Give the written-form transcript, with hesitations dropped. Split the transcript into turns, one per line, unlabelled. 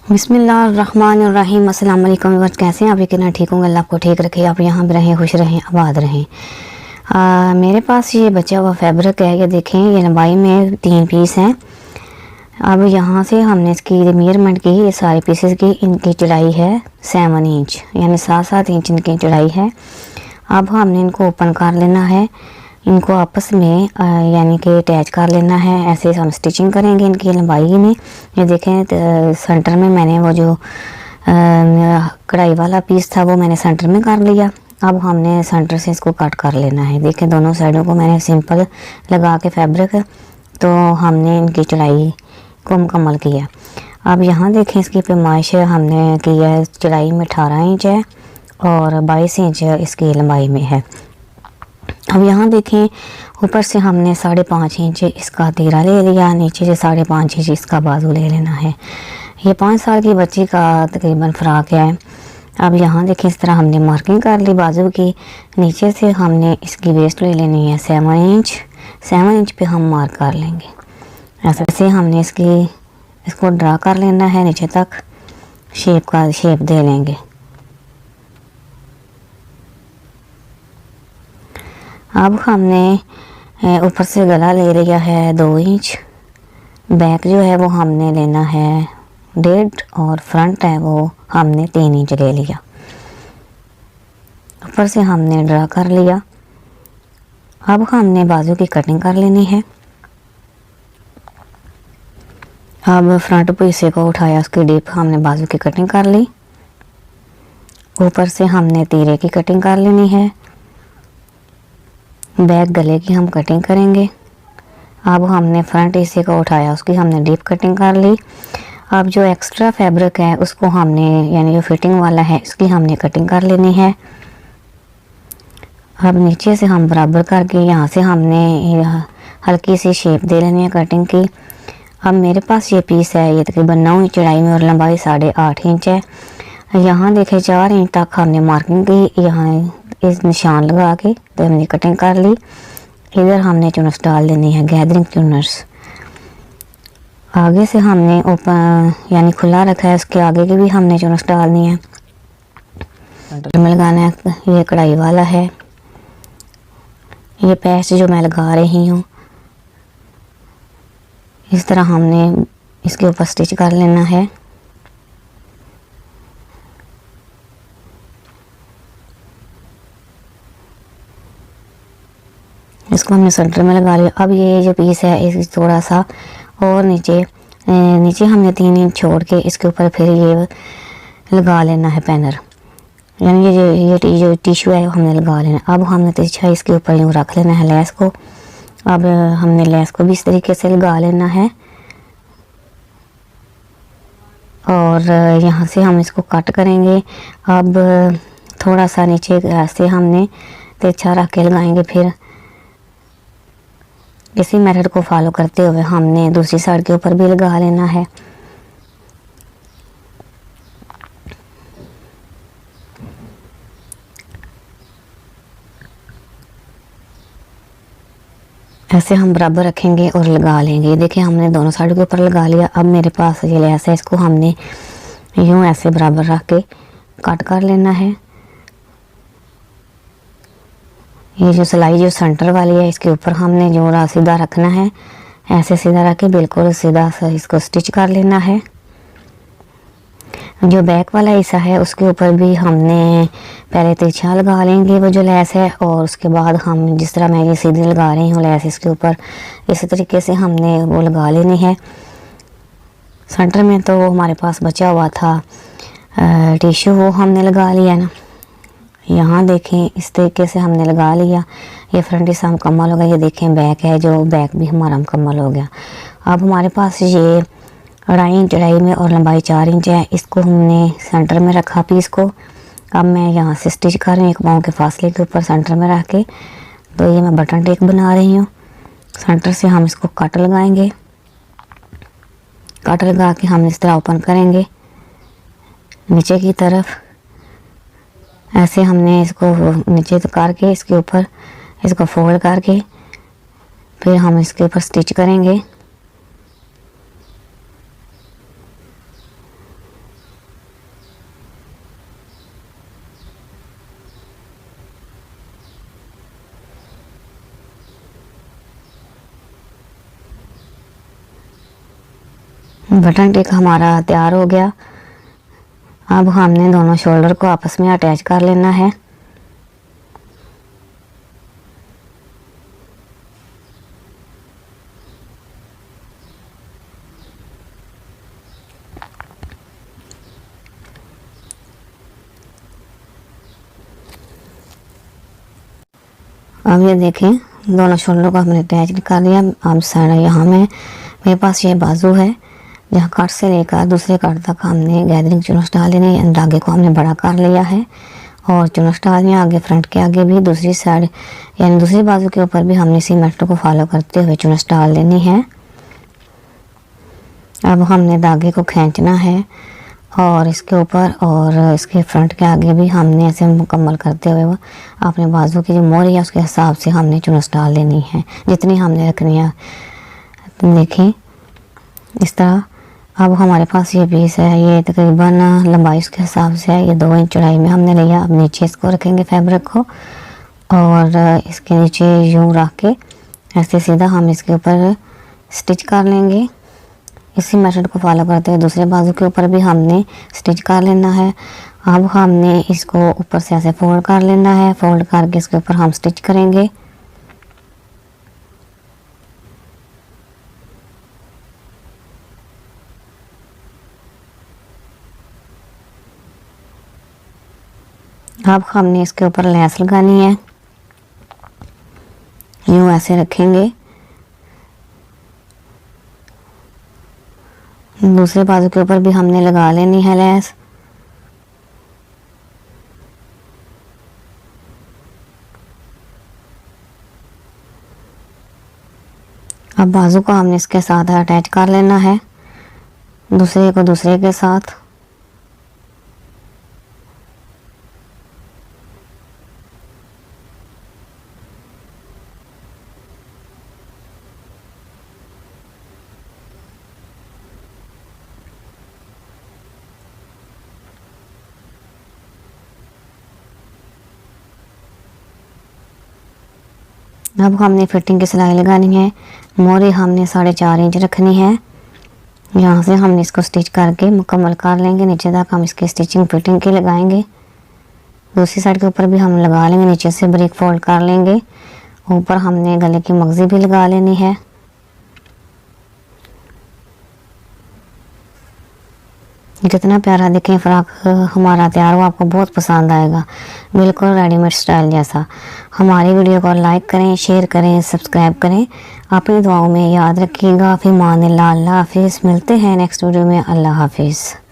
बिस्मिल्लाहिर्रहमानिर्रहीम। अस्सलाम वालेकुम व्यूअर्स, कैसे हैं आप? यकीनन ठीक होंगे। अल्लाह आपको ठीक रखे, आप यहाँ भी रहें, खुश रहें, आबाद रहें। मेरे पास ये बचा हुआ फैब्रिक है, ये देखें, ये लंबाई में 3 पीस हैं। अब यहाँ से हमने इसकी मेजरमेंट की, ये सारे पीसेस की, इनकी चौड़ाई है 7 इंच, यानी 7-7 इंच इनकी चौड़ाई है। अब हमने इनको ओपन कर लेना है, इनको आपस में यानी कि अटैच कर लेना है। ऐसे हम स्टिचिंग करेंगे इनकी लंबाई में। ये देखें, सेंटर में मैंने वो जो कढ़ाई वाला पीस था वो मैंने सेंटर में कर लिया। अब हमने सेंटर से इसको कट कर लेना है। देखें, दोनों साइडों को मैंने सिंपल लगा के फैब्रिक, तो हमने इनकी चौड़ाई को मुकम्मल किया। अब यहाँ देखें, इसकी पैमाइश हमने की है, चौड़ाई में 18 इंच है और 22 इंच इसकी लंबाई में है। अब यहाँ देखें, ऊपर से हमने 5.5 इंच इसका तीरा ले लिया, नीचे से 5.5 इंच इसका बाजू ले लेना है। ये 5 साल की बच्ची का तकरीबन फ्राक है। अब यहाँ देखें, इस तरह हमने मार्किंग कर ली बाजू की। नीचे से हमने इसकी वेस्ट ले लेनी है 7 इंच। 7 इंच पे हम मार्क कर लेंगे। ऐसे हमने इसको ड्रा कर लेना है, नीचे तक शेप दे लेंगे। अब हमने ऊपर से गला ले लिया है 2 इंच, बैक जो है वो हमने लेना है 1.5 और फ्रंट है वो हमने 3 इंच ले लिया। ऊपर से हमने ड्रा कर लिया। अब हमने बाजू की कटिंग कर लेनी है। अब फ्रंट हिस्से को उठाया, उसकी डीप हमने बाजू की कटिंग कर ली। ऊपर से हमने तीरे की कटिंग कर लेनी है। बैक गले की हम कटिंग करेंगे। अब हमने फ्रंट हिस्से को उठाया, उसकी हमने डीप कटिंग कर ली। अब जो एक्स्ट्रा फैब्रिक है उसको हमने, यानी जो फिटिंग वाला है, इसकी हमने कटिंग कर लेनी है। अब नीचे से हम बराबर करके यहाँ से हमने हल्की सी शेप दे लेनी है कटिंग की। अब मेरे पास ये पीस है, ये तकरीबन 9 इंच चौड़ाई में और लंबाई 8.5 इंच है। यहाँ देखें, 4 इंच तक हमने मार्किंग की, यहाँ इस निशान लगा के तो हमने कटिंग कर ली। इधर हमने चुनर्स डाल देनी है, गैदरिंग चुनर्स। आगे से हमने ओपन यानी खुला रखा है, उसके आगे की भी हमने चुनर्स डालनी है। में लगाना है, ये कढ़ाई वाला है। ये पैच जो मैं लगा रही हूँ, इस तरह हमने इसके ऊपर स्टिच कर लेना है। इसको हमने सेंटर में लगा लिया। अब ये जो पीस है, इस थोड़ा सा और नीचे हमने 3 इंच छोड़ के इसके ऊपर फिर ये लगा लेना है पैनर, यानी ये जो टिश्यू है हमने लगा लेना। अब हमने तिरछा इसके ऊपर यूँ रख लेना है लेस को। अब हमने लेस को भी इस तरीके से लगा लेना है और यहाँ से हम इसको कट करेंगे। अब थोड़ा सा नीचे ऐसे हमने तिरछा रख के लगाएंगे। फिर इसी मेथड को फॉलो करते हुए हमने दूसरी साइड के ऊपर भी लगा लेना है। ऐसे हम बराबर रखेंगे और लगा लेंगे। देखिए, हमने दोनों साइड के ऊपर लगा लिया। अब मेरे पास ये लेस है, इसको हमने यूँ ऐसे बराबर रख के कट कर लेना है। ये जो सिलाई जो सेंटर वाली है, इसके ऊपर हमने जोड़ा सीधा रखना है। ऐसे सीधा रख के बिल्कुल सीधा सा इसको स्टिच कर लेना है। जो बैक वाला हिस्सा है उसके ऊपर भी हमने पहले तिरछा लगा लेंगे वो जो लेस है, और उसके बाद हम जिस तरह मैं ये सीधी लगा रही हूँ लेस इसके ऊपर, इसी तरीके से हमने वो लगा लेनी है। सेंटर में तो वो हमारे पास बचा हुआ था टिश्यू, वो हमने लगा लिया ना। यहाँ देखें, इस तरीके से हमने लगा लिया। ये फ्रंट हिस्सा मुकम्मल हो गया। ये देखें, बैक है जो, बैक भी हमारा मुकम्मल हो गया। अब हमारे पास ये 2.5 इंच चौड़ाई में और लंबाई 4 इंच है। इसको हमने सेंटर में रखा पीस को। अब मैं यहाँ से स्टिच कर रही हूँ, एक पाँव के फासले के ऊपर सेंटर में रख के। तो ये मैं बटन टेक बना रही हूँ। सेंटर से हम इसको कट लगाएंगे। कट लगा के हम इस तरह ओपन करेंगे नीचे की तरफ। ऐसे हमने इसको नीचे करके इसके ऊपर इसको फोल्ड करके फिर हम इसके ऊपर स्टिच करेंगे। बटन टिक हमारा तैयार हो गया। अब हमने दोनों शोल्डर को आपस में अटैच कर लेना है। अब ये देखें दोनों शोल्डर को हमने अटैच कर लिया। अब साइड यहाँ में मेरे पास ये बाजू है, जहाँ कट से लेकर दूसरे कट तक हमने गैदरिंग चुनस डाल लेनी है। धागे को हमने बड़ा कर लिया है और चुनस डाल दिया। आगे फ्रंट के आगे भी दूसरी साइड यानी दूसरी बाजू के ऊपर भी हमने इसी मेथड को फॉलो करते हुए चुनस डाल लेनी है। अब हमने धागे को खींचना है और इसके ऊपर और इसके फ्रंट के आगे भी हमने ऐसे मुकम्मल करते हुए अपने बाजू की जो मोहरी है उसके हिसाब से हमने चुनस डाल लेनी है, जितनी हमने रखनी है। देखें इस तरह। अब हमारे पास ये पीस है, ये तकरीबन लंबाई उसके हिसाब से है, ये 2 इंच चौड़ाई में हमने लिया। अब नीचे इसको रखेंगे फैब्रिक को और इसके नीचे यूँ रख के ऐसे सीधा हम इसके ऊपर स्टिच कर लेंगे। इसी मेथड को फॉलो करते हुए दूसरे बाजू के ऊपर भी हमने स्टिच कर लेना है। अब हमने इसको ऊपर से ऐसे फोल्ड कर लेना है, फोल्ड करके इसके ऊपर हम स्टिच करेंगे। अब हमने इसके ऊपर लेस लगानी है, यूँ ऐसे रखेंगे। दूसरे बाजू के ऊपर भी हमने लगा लेनी है लेस। अब बाजू को हमने इसके साथ अटैच कर लेना है, दूसरे को दूसरे के साथ। अब हमने फिटिंग की सिलाई लगानी है। मोहरी हमने 4.5 इंच रखनी है। यहाँ से हमने इसको स्टिच करके मुकम्मल कर लेंगे। नीचे तक हम इसकी स्टिचिंग फिटिंग की लगाएंगे। दूसरी साइड के ऊपर भी हम लगा लेंगे, नीचे से ब्रेक फोल्ड कर लेंगे। ऊपर हमने गले की मगजी भी लगा लेनी है। कितना प्यारा देखें फ्रॉक हमारा तैयार हुआ, आपको बहुत पसंद आएगा, बिल्कुल रेडीमेड स्टाइल जैसा। हमारी वीडियो को लाइक करें, शेयर करें, सब्सक्राइब करें। अपनी दुआओं में याद रखिएगा। फिर मान अल्लाह हाफिज़। मिलते हैं नेक्स्ट वीडियो में। अल्लाह हाफिज़।